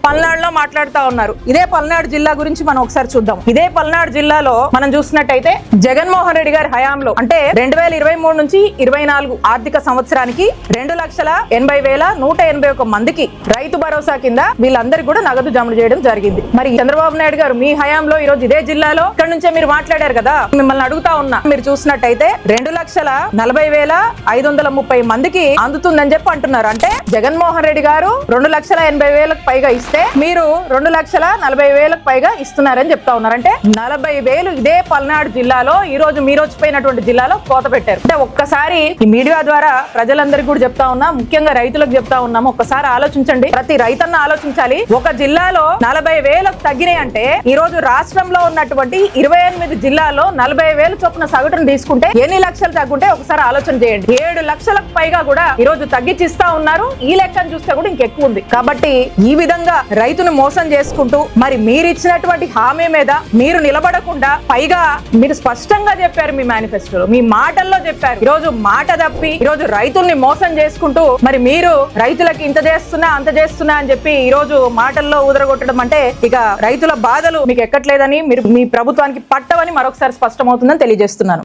పల్నాడులో మాట్లాడుతా ఉన్నారు. ఇదే పల్నాడు జిల్లా గురించి మనం ఒకసారి చూద్దాం. ఇదే పల్నాడు జిల్లాలో మనం చూసినట్టయితే జగన్మోహన్ రెడ్డి గారి హయాంలో అంటే 2023 నుంచి 24 ఆర్థిక సంవత్సరానికి 2,80,181 మందికి రైతు భరోసా కింద వీళ్ళందరికీ కూడా నగదు జమ చేయడం జరిగింది. మరి చంద్రబాబు నాయుడు గారు మీ హయాంలో ఈ రోజు ఇదే జిల్లాలో ఇక్కడ నుంచే మీరు మాట్లాడారు కదా, మిమ్మల్ని అడుగుతా ఉన్నా, మీరు చూసినట్టయితే 2,40,530 మందికి అందుతుందని చెప్పి అంటున్నారు. అంటే జగన్మోహన్ రెడ్డి గారు 2,80,000 పైగా ఇస్తే మీరు 2,40,000 పైగా ఇస్తున్నారని చెప్తా ఉన్నారు. అంటే 40,000 ఇదే పల్నాడు జిల్లాలో ఈ రోజు మీరు వచ్చిపోయినటువంటి జిల్లాలో కోత పెట్టారు. అంటే ఒక్కసారి ఈ మీడియా ద్వారా ప్రజలందరికీ కూడా చెప్తా ఉన్నా, ముఖ్యంగా రైతులకు చెప్తా ఉన్నాము, ఒక్కసారి ఆలోచించండి. ప్రతి రైతన్న ఆలోచించాలి. ఒక జిల్లాలో 40,000 తగ్గినాయి అంటే ఈ రోజు రాష్ట్రంలో ఉన్నటువంటి 28 జిల్లాల్లో 40,000 చొప్పున సగటును తీసుకుంటే ఎన్ని లక్షలు తగ్గుంటే ఒకసారి ఆలోచన చేయండి. 7 లక్షలకు పైగా కూడా ఈ రోజు తగ్గించిస్తా ఉన్నారు. ఈ లెక్కను చూస్తే కూడా ఇంకెక్కువ ఉంది. కాబట్టి ఈ విధంగా రైతును మోసం చేసుకుంటూ మరి మీరు ఇచ్చినటువంటి హామీ మీద మీరు నిలబడకుండా పైగా మీరు స్పష్టంగా చెప్పారు మీ మేనిఫెస్టోలో, మీ మాటల్లో చెప్పారు. ఈ రోజు మాట తప్పి ఈ రోజు రైతుల్ని మోసం చేసుకుంటూ మరి మీరు రైతులకి ఇంత చేస్తున్నా అంత చేస్తున్నా అని చెప్పి ఈ రోజు మాటల్లో ఊదరగొట్టడం అంటే ఇక రైతుల బాధలు మీకు ఎక్కట్లేదని, మీరు మీ ప్రభుత్వానికి పట్టవని మరొకసారి స్పష్టమవుతుందని తెలియజేస్తున్నాను.